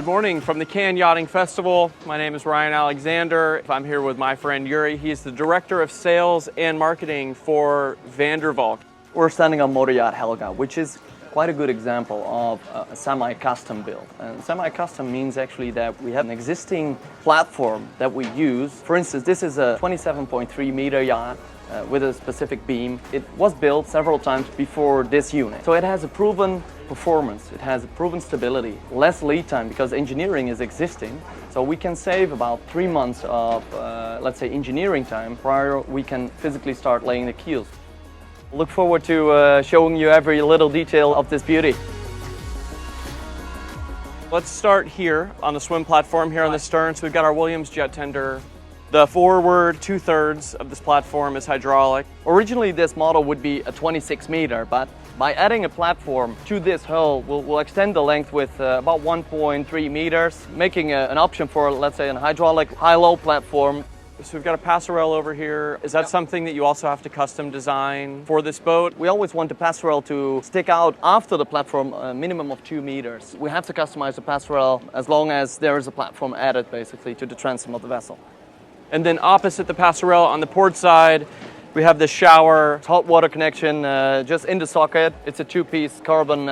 Good morning from the Cannes Yachting Festival. My name is Ryan Alexander. I'm here with my friend Yuri. He's the Director of Sales and Marketing for Valk. We're standing on Motoryacht HELGA, which is quite a good example of a semi-custom build. And semi-custom means actually that we have an existing platform that we use. For instance, this is a 27.3 meter yacht with a specific beam. It was built several times before this unit. So it has a proven performance, it has a proven stability, less lead time because engineering is existing. So we can save about 3 months of, let's say, engineering time prior we can physically start laying the keels. Look forward to showing you every little detail of this beauty. Let's start here on the swim platform here on the stern. So we've got our Williams jet tender. The forward 2/3 of this platform is hydraulic. Originally this model would be a 26 meter, but by adding a platform to this hull, we'll extend the length with about 1.3 meters, making an option for, let's say, a hydraulic high-low platform. So we've got a passerelle over here. Is that something that you also have to custom design for this boat? We always want the passerelle to stick out after the platform a minimum of 2 meters. We have to customize the passerelle as long as there is a platform added basically to the transom of the vessel. And then opposite the passerelle on the port side, we have the shower, hot water connection just in the socket. It's a 2-piece carbon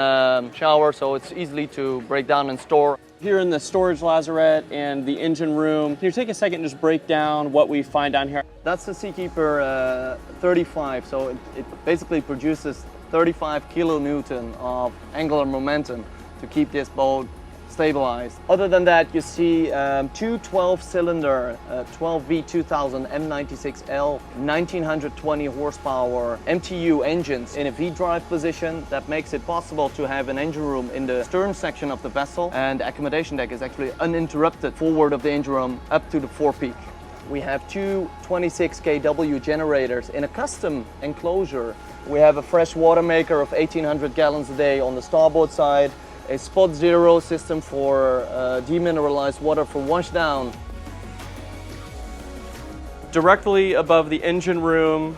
shower, so it's easy to break down and store. Here in the storage lazarette and the engine room, can you take a second and just break down what we find down here? That's the Seakeeper 35, so it basically produces 35 kilonewton of angular momentum to keep this boat stabilized. Other than that, you see two 12-cylinder 12V2000 M96L 1920 horsepower MTU engines in a V-drive position. That makes it possible to have an engine room in the stern section of the vessel, and the accommodation deck is actually uninterrupted forward of the engine room up to the forepeak. We have two 26 kW generators in a custom enclosure. We have a fresh water maker of 1,800 gallons a day on the starboard side, a spot zero system for demineralized water for washdown. Directly above the engine room,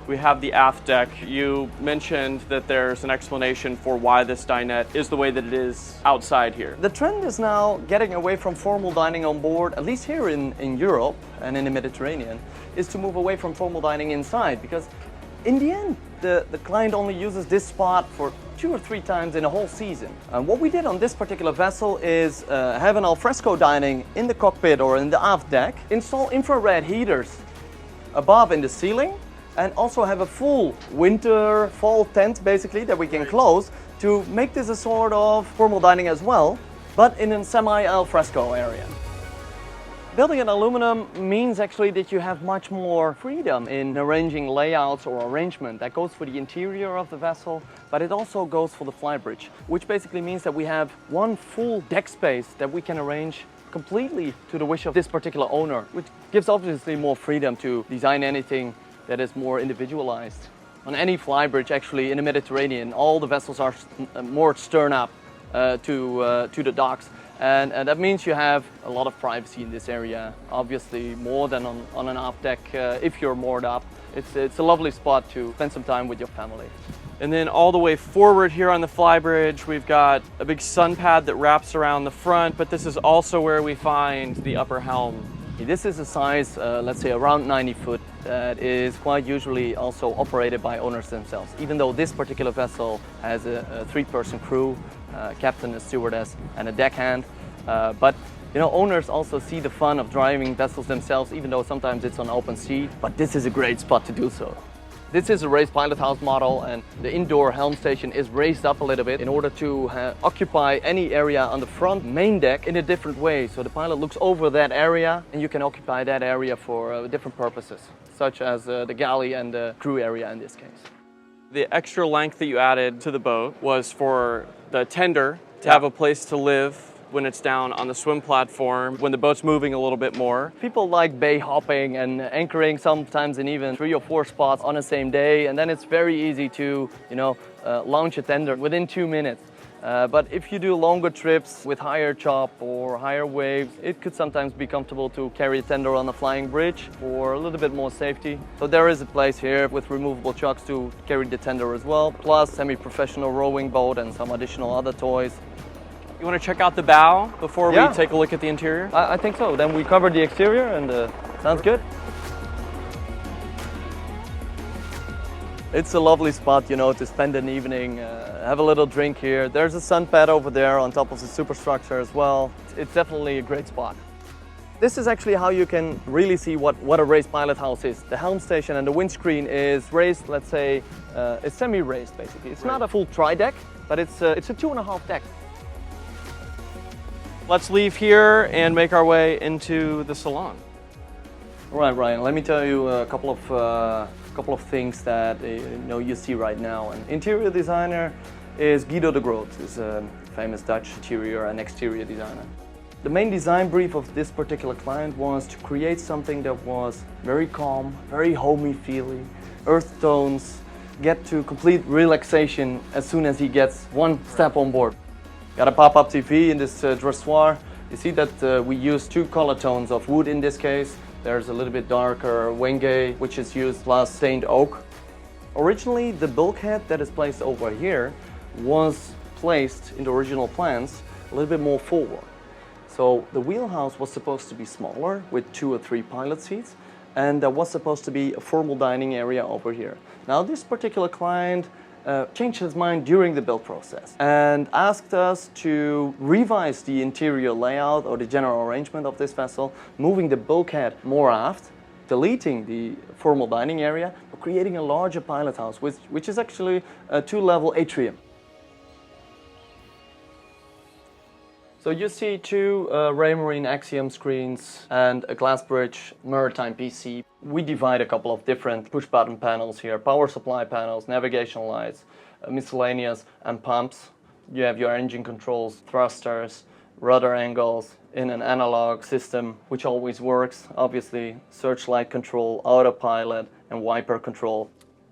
we have the aft deck. You mentioned that there's an explanation for why this dinette is the way that it is outside here. The trend is now getting away from formal dining on board, at least here in Europe and in the Mediterranean, is to move away from formal dining inside, because in the end, the client only uses this spot for 2 or 3 times in a whole season. And what we did on this particular vessel is have an alfresco dining in the cockpit or in the aft deck, install infrared heaters above in the ceiling, and also have a full winter fall tent basically that we can close to make this a sort of formal dining as well, but in a semi-alfresco area. Building in aluminum means actually that you have much more freedom in arranging layouts or arrangement. That goes for the interior of the vessel, but it also goes for the flybridge, which basically means that we have one full deck space that we can arrange completely to the wish of this particular owner, which gives obviously more freedom to design anything that is more individualized. On any flybridge actually in the Mediterranean, all the vessels are more stern up to the docks. And that means you have a lot of privacy in this area, obviously more than on an aft deck if you're moored up. It's a lovely spot to spend some time with your family. And then all the way forward here on the flybridge, we've got a big sun pad that wraps around the front, but this is also where we find the upper helm. This is a size, let's say around 90 foot, that is quite usually also operated by owners themselves, even though this particular vessel has a 3-person crew, captain, a stewardess, and a deckhand. But you know, owners also see the fun of driving vessels themselves, even though sometimes it's on open sea, but this is a great spot to do so. This is a raised pilot house model, and the indoor helm station is raised up a little bit in order to occupy any area on the front main deck in a different way. So the pilot looks over that area and you can occupy that area for different purposes, such as the galley and the crew area in this case. The extra length that you added to the boat was for the tender to have a place to live when it's down on the swim platform, when the boat's moving a little bit more. People like bay hopping and anchoring sometimes in even 3 or 4 spots on the same day, and then it's very easy to, launch a tender within 2 minutes. But if you do longer trips with higher chop or higher waves, it could sometimes be comfortable to carry a tender on a flying bridge for a little bit more safety. So there is a place here with removable trucks to carry the tender as well, plus semi-professional rowing boat and some additional other toys. You want to check out the bow before Yeah. we take a look at the interior? I think so. Then we covered the exterior and sounds good. It's a lovely spot, you know, to spend an evening, have a little drink here. There's a sun pad over there on top of the superstructure as well. It's definitely a great spot. This is actually how you can really see what a raised pilot house is. The helm station and the windscreen is raised, let's say, it's semi-raised basically. It's not a full tri-deck, but it's a 2.5 deck. Let's leave here and make our way into the salon. All right, Ryan, let me tell you a couple of things that you see right now. An interior designer is Guido de Groot, who's a famous Dutch interior and exterior designer. The main design brief of this particular client was to create something that was very calm, very homey feeling, earth tones, get to complete relaxation as soon as he gets one step on board. Got a pop-up TV in this dressoir. You see that we use two color tones of wood in this case. There's a little bit darker wenge, which is used plus stained oak. Originally, the bulkhead that is placed over here was placed in the original plans a little bit more forward. So the wheelhouse was supposed to be smaller with 2 or 3 pilot seats, and there was supposed to be a formal dining area over here. Now this particular client changed his mind during the build process and asked us to revise the interior layout or the general arrangement of this vessel, moving the bulkhead more aft, deleting the formal dining area, but creating a larger pilot house, which is actually a 2-level atrium. So you see 2 Raymarine Axiom screens and a glass bridge maritime PC. We divide a couple of different push button panels here, power supply panels, navigation lights, miscellaneous and pumps. You have your engine controls, thrusters, rudder angles in an analog system, which always works. Obviously, searchlight control, autopilot and wiper control.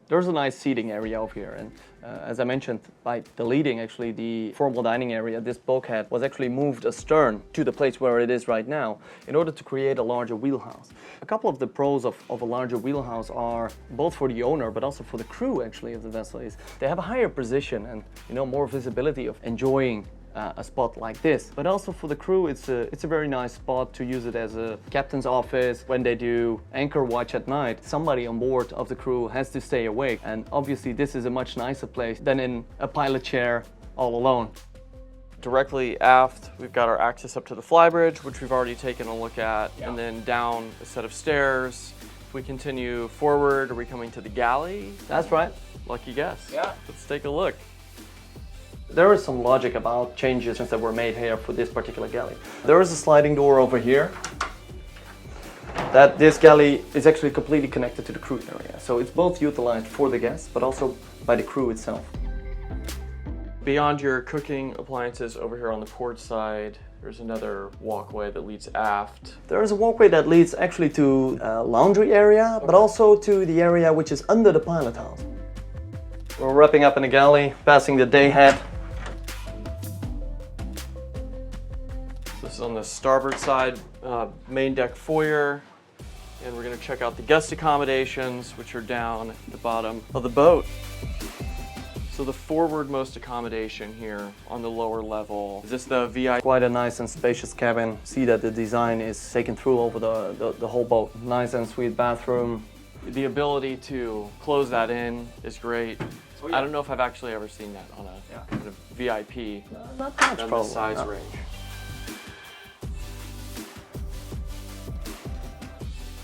There's a nice seating area over here, and as I mentioned, by deleting actually the formal dining area, this bulkhead was actually moved astern to the place where it is right now in order to create a larger wheelhouse. A couple of the pros of a larger wheelhouse are both for the owner but also for the crew actually of the vessel is they have a higher position and more visibility of enjoying a spot like this. But also for the crew, it's a very nice spot to use it as a captain's office. When they do anchor watch at night, somebody on board of the crew has to stay awake. And obviously this is a much nicer place than in a pilot chair all alone. Directly aft, we've got our access up to the Flybridge, which we've already taken a look at, and then down a set of stairs. If we continue forward, are we coming to the galley? That's right. Lucky guess. Yeah. Let's take a look. There is some logic about changes that were made here for this particular galley. There is a sliding door over here. This galley is actually completely connected to the crew area. So it's both utilized for the guests, but also by the crew itself. Beyond your cooking appliances over here on the port side, there's another walkway that leads aft. There is a walkway that leads actually to a laundry area, but also to the area which is under the pilot house. We're wrapping up in the galley, passing the day head. This is on the starboard side, main deck foyer, and we're going to check out the guest accommodations, which are down at the bottom of the boat. So the forwardmost accommodation here on the lower level, is this the VI? Quite a nice and spacious cabin. See that the design is taken through over the whole boat. Nice and sweet bathroom. The ability to close that in is great. Oh, yeah. I don't know if I've actually ever seen that on a kind of VIP. Not much, on probably. The size range.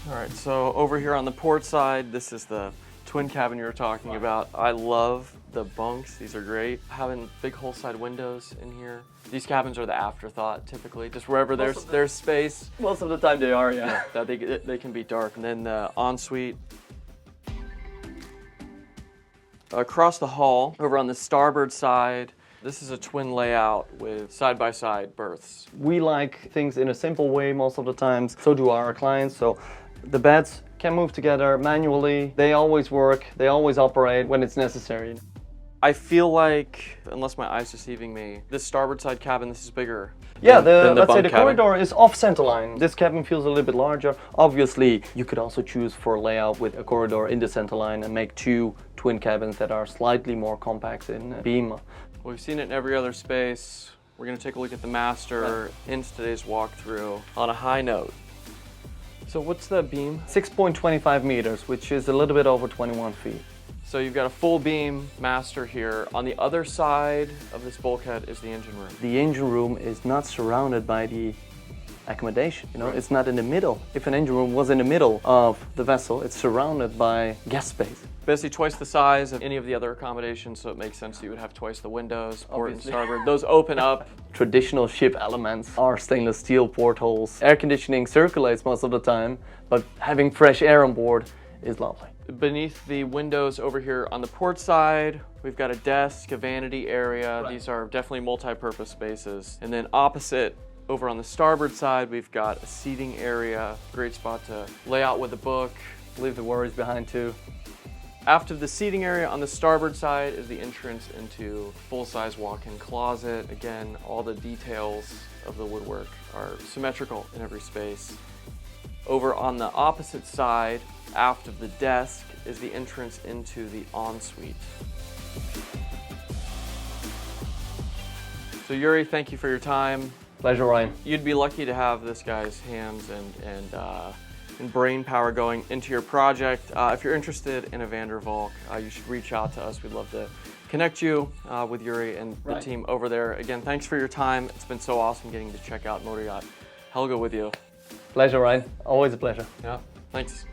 All right, so over here on the port side, this is the twin cabin you were talking about. I love the bunks. These are great. Having big hull side windows in here. These cabins are the afterthought typically, just wherever there's space. Most of the time they are, yeah. That they can be dark. And then the ensuite. Across the hall, over on the starboard side, this is a twin layout with side-by-side berths. We like things in a simple way most of the times. So do our clients. So the beds can move together manually. They always work. They always operate when it's necessary. I feel like, unless my eyes deceiving me, this starboard side cabin, this is bigger. Yeah, than let's say the cabin. corridor is off centerline. This cabin feels a little bit larger. Obviously, you could also choose for a layout with a corridor in the centerline and make 2 twin cabins that are slightly more compact in beam. We've seen it in every other space. We're going to take a look at the master in today's walkthrough on a high note. So what's the beam? 6.25 meters, which is a little bit over 21 feet. So you've got a full beam master here. On the other side of this bulkhead is the engine room. The engine room is not surrounded by the accommodation. You know, it's not in the middle. If an engine room was in the middle of the vessel, it's surrounded by guest space. Basically twice the size of any of the other accommodations, so it makes sense that you would have twice the windows, port and Obviously. starboard. Those open up. Traditional ship elements are stainless steel portholes. Air conditioning circulates most of the time, but having fresh air on board is lovely. Beneath the windows over here on the port side, we've got a desk, a vanity area. Right. These are definitely multi-purpose spaces. And then opposite, over on the starboard side, we've got a seating area. Great spot to lay out with a book. Leave the worries behind too. After the seating area on the starboard side is the entrance into full-size walk-in closet. Again, all the details of the woodwork are symmetrical in every space. Over on the opposite side, aft of the desk, is the entrance into the ensuite. So Yuri, thank you for your time. Pleasure, Ryan. You'd be lucky to have this guy's hands and brain power going into your project. If you're interested in a van der Valk, you should reach out to us. We'd love to connect you with Yuri and the team over there. Again, thanks for your time. It's been so awesome getting to check out Motoryacht HELGA with you. Pleasure, Ryan. Always a pleasure. Yeah, thanks.